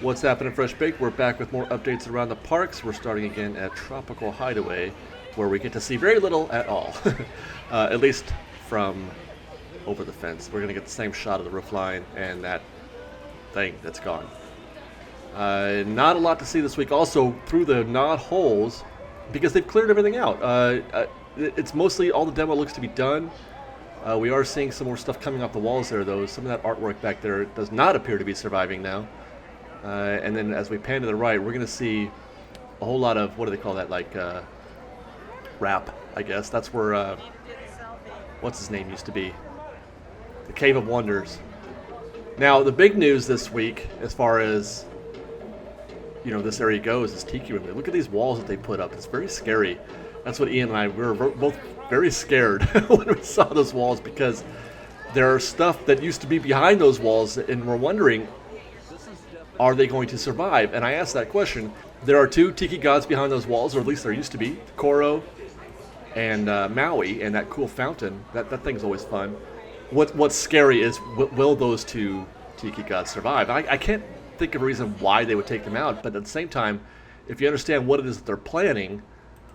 What's happening, Fresh Baked? We're back with more updates around the parks. We're starting again at Tropical Hideaway, where we get to see very little at all, at least from over the fence. We're going to get the same shot of the roof line and that thing that's gone. Not a lot to see this week. Also, through the knot holes, because they've cleared everything out. It's mostly all the demo looks to be done. We are seeing some more stuff coming off the walls there, though. Some of that artwork back there does not appear to be surviving now. And then as we pan to the right, we're going to see a whole lot of, what do they call that, like wrap, I guess. That's where, what's his name used to be? The Cave of Wonders. Now, the big news this week, as far as, this area goes, is Tiki Room. Look at these walls that they put up. It's very scary. That's what Ian and I, we were both very scared when we saw those walls, because there are stuff that used to be behind those walls, and we're wondering, are they going to survive? And I asked that question. There are two Tiki Gods behind those walls, or at least there used to be. Koro and Maui, and that cool fountain. That thing's always fun. What's scary is, will those two Tiki Gods survive? I can't think of a reason why they would take them out, but at the same time, if you understand what it is that they're planning,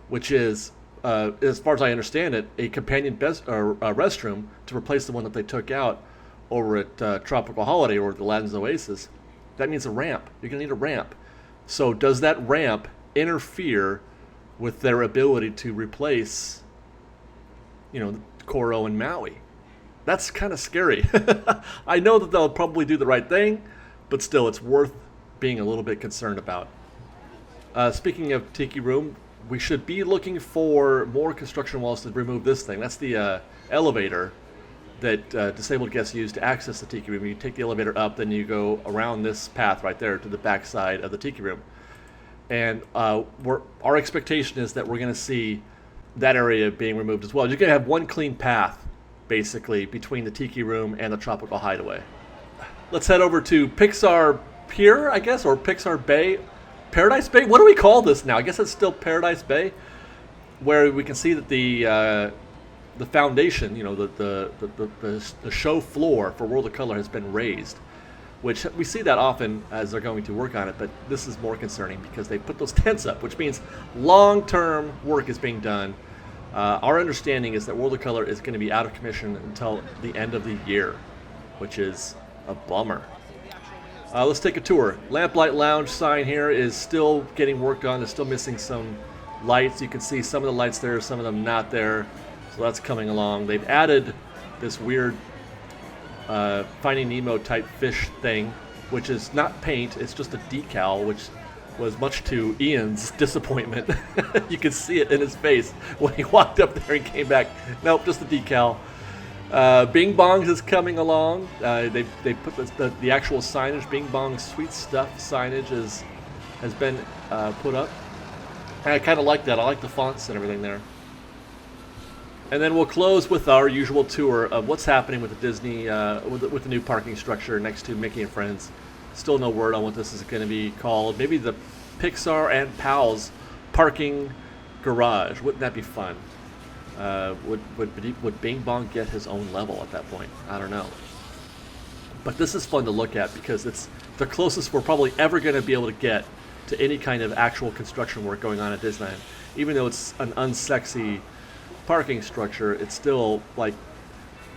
which is, as far as I understand it, a companion restroom to replace the one that they took out over at Tropical Holiday or the Aladdin's Oasis, that means a ramp. You're going to need a ramp. So does that ramp interfere with their ability to replace, Koro and Maui? That's kind of scary. I know that they'll probably do the right thing, but still, it's worth being a little bit concerned about. Speaking of Tiki Room, we should be looking for more construction walls to remove this thing. That's the elevator that disabled guests use to access the Tiki Room. You take the elevator up, then you go around this path right there to the back side of the Tiki Room. And our expectation is that we're going to see that area being removed as well. You're going to have one clean path, basically, between the Tiki Room and the Tropical Hideaway. Let's head over to Pixar Pier, I guess, or Pixar Bay. Paradise Bay? What do we call this now? I guess it's still Paradise Bay, where we can see that the foundation, the show floor for World of Color has been raised, which we see that often as they're going to work on it, but this is more concerning because they put those tents up, which means long-term work is being done. Our understanding is that World of Color is going to be out of commission until the end of the year, which is a bummer. Let's take a tour. Lamplight Lounge sign here is still getting worked on. They're still missing some lights. You can see some of the lights there, some of them not there. So that's coming along. They've added this weird Finding Nemo type fish thing, which is not paint, it's just a decal, which was much to Ian's disappointment. You could see it in his face when he walked up there and came back. Nope, just a decal. Bing Bongs is coming along. They put the actual signage. Bing Bong's Sweet Stuff signage has been put up. And I kind of like that. I like the fonts and everything there. And then we'll close with our usual tour of what's happening with the Disney, with the new parking structure next to Mickey and Friends. Still no word on what this is going to be called. Maybe the Pixar and Pals parking garage. Wouldn't that be fun? Would Bing Bong get his own level at that point? I don't know. But this is fun to look at because it's the closest we're probably ever going to be able to get to any kind of actual construction work going on at Disneyland. Even though it's an unsexy parking structure, it's still like,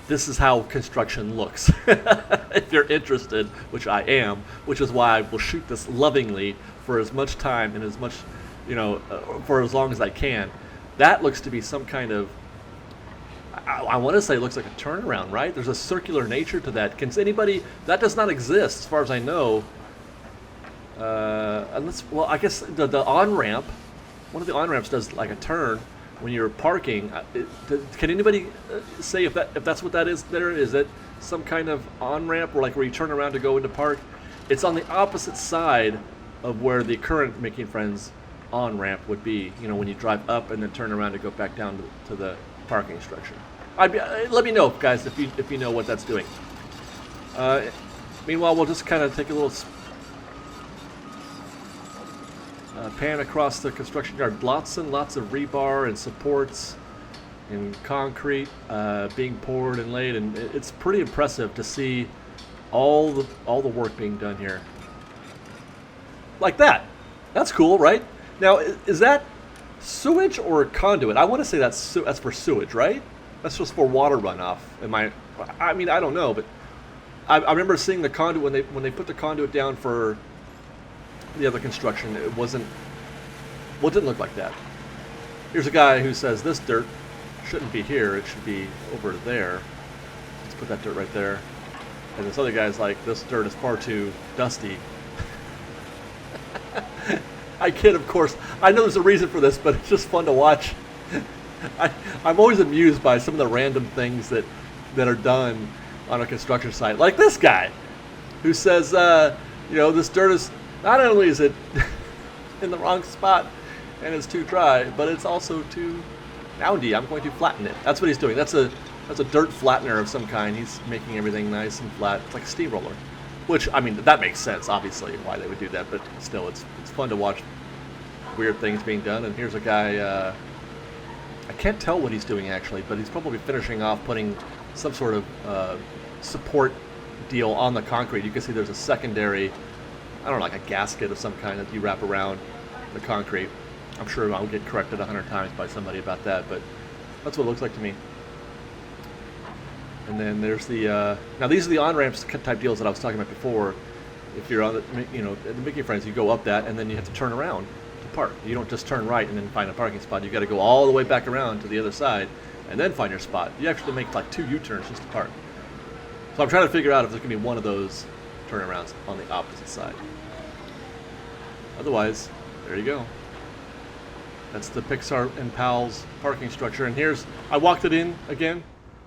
this is how construction looks. If you're interested, which I am, which is why I will shoot this lovingly for as much time and as much, for as long as I can. That looks to be some kind of, I want to say it looks like a turnaround, right? There's a circular nature to that. Can anybody, that does not exist as far as I know. I guess the on-ramp, one of the on-ramps does like a turn when you're parking. Can anybody say if that's what that is there? Is it some kind of on-ramp where you turn around to go into park? It's on the opposite side of where the current Mickey and Friends on-ramp would be, when you drive up and then turn around to go back down to the parking structure. Let me know, guys, if you know what that's doing. Meanwhile, we'll just kind of take a little pan across the construction yard. Lots and lots of rebar and supports and concrete being poured and laid, and it's pretty impressive to see all the work being done here. like that. That's cool, right? Now, is that sewage or conduit? I want to say that's for sewage, right? That's just for water runoff. I mean, I don't know, but I remember seeing the conduit when they put the conduit down for the other construction. It wasn't. Well, it didn't look like that. Here's a guy who says this dirt shouldn't be here. It should be over there. Let's put that dirt right there. And this other guy's like, this dirt is far too dusty. I kid, of course. I know there's a reason for this, but it's just fun to watch. I'm always amused by some of the random things that are done on a construction site. Like this guy, who says, this dirt is, not only is it in the wrong spot and it's too dry, but it's also too moundy. I'm going to flatten it. That's what he's doing. That's a dirt flattener of some kind. He's making everything nice and flat. It's like a steamroller. Which, I mean, that makes sense, obviously, why they would do that, but still, it's fun to watch weird things being done. And here's a guy, I can't tell what he's doing, actually, but he's probably finishing off putting some sort of support deal on the concrete. You can see there's a secondary, I don't know, like a gasket of some kind that you wrap around the concrete. I'm sure I'll get corrected 100 times by somebody about that, but that's what it looks like to me. And then there's the, now these are the on-ramps type deals that I was talking about before. If you're on the, at the Mickey Friends, you go up that and then you have to turn around to park. You don't just turn right and then find a parking spot. You got to go all the way back around to the other side and then find your spot. You actually make like 2 U-turns just to park. So I'm trying to figure out if there's going to be one of those turnarounds on the opposite side. Otherwise, there you go. That's the Pixar and Pals parking structure. And I walked it in again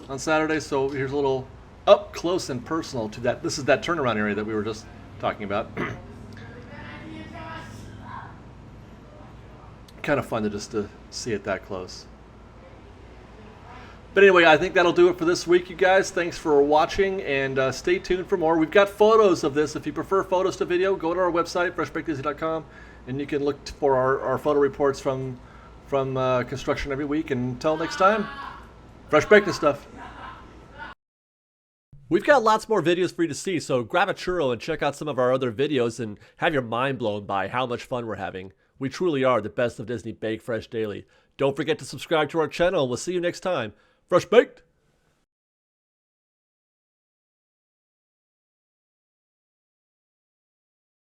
on Saturday, so here's a little up close and personal to that. This is that turnaround area that we were just talking about. Kind of fun to see it that close. But anyway, I think that'll do it for this week, you guys. Thanks for watching, and stay tuned for more. We've got photos of this. If you prefer photos to video, go to our website, freshbakedisney.com, and you can look for our photo reports from construction every week. And until next time, fresh baked and stuff. We've got lots more videos for you to see, so grab a churro and check out some of our other videos and have your mind blown by how much fun we're having. We truly are the best of Disney Bake Fresh Daily. Don't forget to subscribe to our channel. We'll see you next time. Fresh Baked!